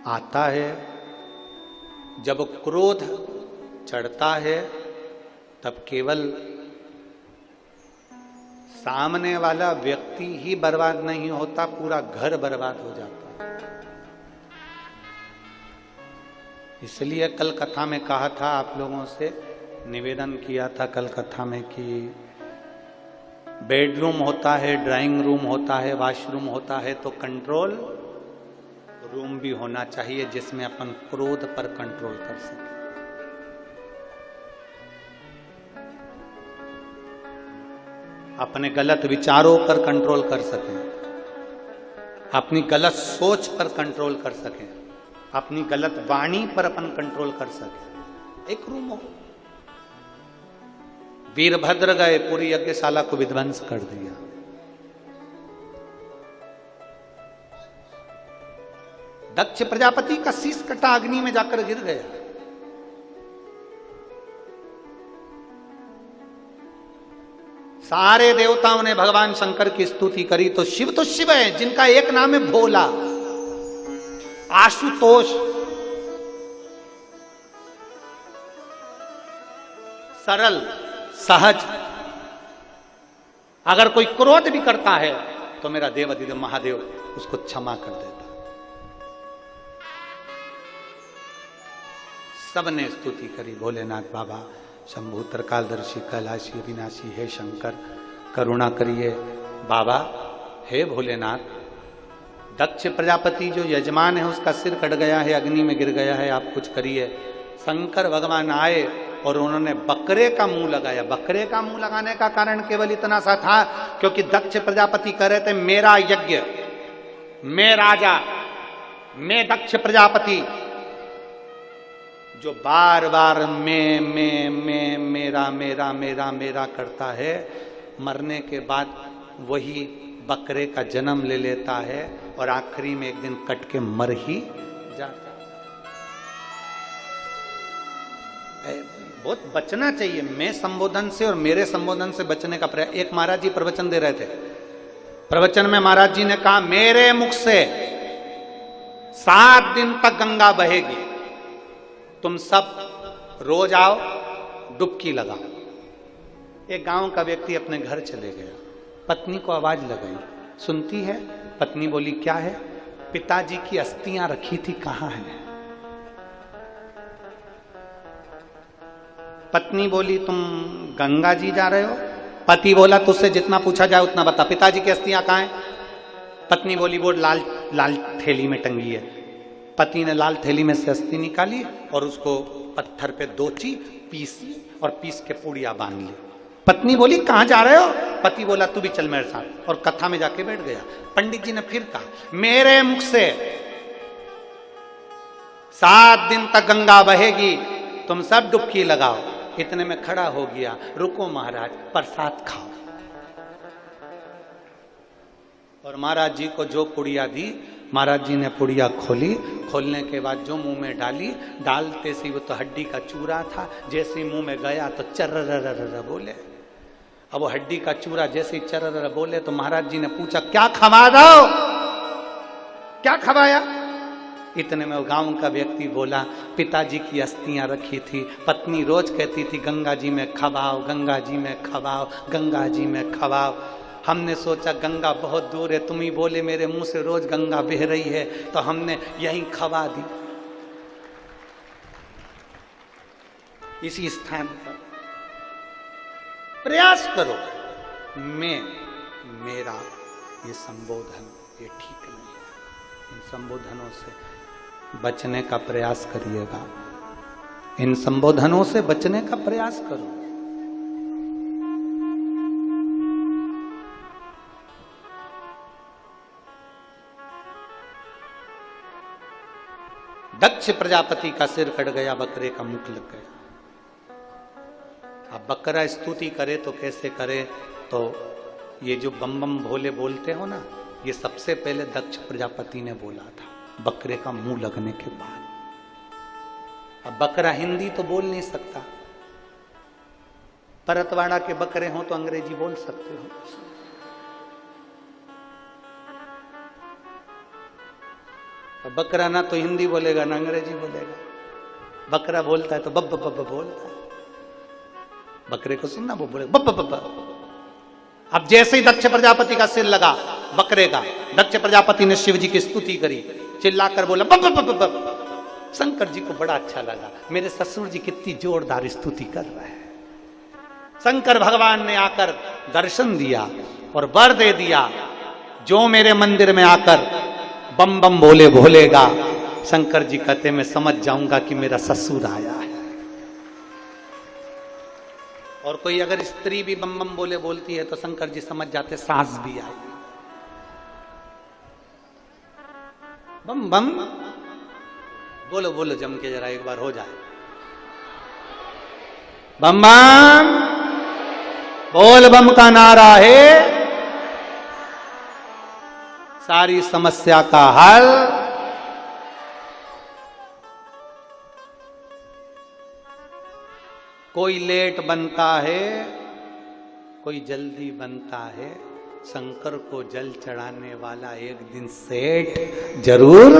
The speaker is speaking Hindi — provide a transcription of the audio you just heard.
आता है, जब क्रोध चढ़ता है तब केवल सामने वाला व्यक्ति ही बर्बाद नहीं होता, पूरा घर बर्बाद हो जाता है। इसलिए कल कथा में कहा था, आप लोगों से निवेदन किया था कल कथा में कि बेडरूम होता है, ड्राइंग रूम होता है, वॉशरूम होता है, तो कंट्रोल रूम भी होना चाहिए जिसमें अपन क्रोध पर कंट्रोल कर सकें। अपने गलत विचारों पर कंट्रोल कर सकें, अपनी गलत सोच पर कंट्रोल कर सकें, अपनी गलत वाणी पर अपन कंट्रोल कर सकें। एक रूम हो। वीरभद्र गए, पूरी यज्ञशाला को विध्वंस कर दिया। दक्ष प्रजापति का शीश कटा अग्नि में जाकर गिर गया। सारे देवताओं ने भगवान शंकर की स्तुति करी, तो शिव है जिनका एक नाम है भोला, आशुतोष, सरल, सहज। अगर कोई क्रोध भी करता है तो मेरा देवाधिदेव महादेव उसको क्षमा कर देता। सबने स्तुति करी, भोलेनाथ बाबा, शंभु त्रिकालदर्शी, कैलाशी, अविनाशी, हे शंकर करुणा करिए बाबा, हे भोलेनाथ। दक्ष प्रजापति जो यजमान है उसका सिर कट गया है, अग्नि में गिर गया है, आप कुछ करिए। शंकर भगवान आए और उन्होंने बकरे का मुंह लगाया। बकरे का मुंह लगाने का कारण केवल इतना सा था क्योंकि दक्ष प्रजापति कह रहे थे मेरा यज्ञ, मैं राजा, मैं दक्ष प्रजापति, जो बार बार मैं मेरा मेरा मेरा मेरा करता है, मरने के बाद वही बकरे का जन्म ले लेता है और आखिरी में एक दिन कट के मर ही जाता है। बहुत बचना चाहिए मैं संबोधन से और मेरे संबोधन से बचने का प्रयास। एक महाराज जी प्रवचन दे रहे थे, प्रवचन में महाराज जी ने कहा मेरे मुख से 7 दिन तक गंगा बहेगी, तुम सब रोज आओ, डुबकी लगाओ। एक गांव का व्यक्ति अपने घर चले गया, पत्नी को आवाज लगाई, सुनती है। पत्नी बोली क्या है? पिताजी की अस्थियां रखी थी, कहां है? पत्नी बोली तुम गंगा जी जा रहे हो? पति बोला तुझसे जितना पूछा जाए उतना बता, पिताजी की अस्थियां कहां हैं? पत्नी बोली वो लाल लाल थैली में टंगी है। पति ने लाल थैली में से अस्थि निकाली और उसको पत्थर पे दोची, पीसी और पीस के पूड़िया बांध ली। पत्नी बोली कहां जा रहे हो? पति बोला तू भी चल मेरे साथ, और कथा में जाके बैठ गया। पंडित जी ने फिर कहा मेरे मुख से 7 दिन तक गंगा बहेगी, तुम सब डुबकी लगाओ। इतने में खड़ा हो गया, रुको महाराज प्रसाद खाओ। और महाराज जी को जो पुड़िया दी, महाराज जी ने पुड़िया खोली, खोलने के बाद जो मुंह में डाली, डालते सी वो तो हड्डी का चूरा था, जैसे मुंह में गया तो चर्र बोले। अब वो हड्डी का चूरा जैसे चर्र बोले तो महाराज जी ने पूछा क्या खवा दो, क्या खवाया? इतने में वो गांव का व्यक्ति बोला पिताजी की अस्थियां रखी थी, पत्नी रोज कहती थी गंगा जी में खवाओ, गंगा जी में खवाओ, गंगा जी में खवाओ। हमने सोचा गंगा बहुत दूर है, तुम ही बोले मेरे मुंह से रोज गंगा बह रही है, तो हमने यहीं खवा दी। इसी स्थान पर प्रयास करो, मैं मेरा ये संबोधन ये ठीक नहीं है। इन संबोधनों से बचने का प्रयास करिएगा, इन संबोधनों से बचने का प्रयास करो। दक्ष प्रजापति का सिर कट गया, बकरे का मुख लग गया। अब बकरा स्तुति करे तो कैसे करे? तो ये जो बम बम भोले बोलते हो ना, ये सबसे पहले दक्ष प्रजापति ने बोला था, बकरे का मुंह लगने के बाद। अब बकरा हिंदी तो बोल नहीं सकता, परतवाड़ा के बकरे हो तो अंग्रेजी बोल सकते हो। बकरा ना तो हिंदी बोलेगा ना अंग्रेजी बोलेगा। बकरा बोलता है तो बब बब बोलता है। बकरे को सुनना, वो बोलेगा बब बब। अब जैसे ही दक्ष प्रजापति का सिर लगा बकरे का, दक्ष प्रजापति ने शिव जी की स्तुति करी, चिल्लाकर बोला बब बब बब। शंकर जी को बड़ा अच्छा लगा, मेरे ससुर जी कितनी जोरदार स्तुति कर रहे हैं। शंकर भगवान ने आकर दर्शन दिया और वर दे दिया, जो मेरे मंदिर में आकर बम बम बोले भोलेगा, शंकर जी कहते मैं समझ जाऊंगा कि मेरा ससुर आया है। और कोई अगर स्त्री भी बम बम बोले बोलती है तो शंकर जी समझ जाते सास भी आई। बम बम बोलो बोलो जम के जरा एक बार हो जाए। बम बम बोल बम का नारा है सारी समस्या का हल। कोई लेट बनता है, कोई जल्दी बनता है, शंकर को जल चढ़ाने वाला एक दिन सेठ जरूर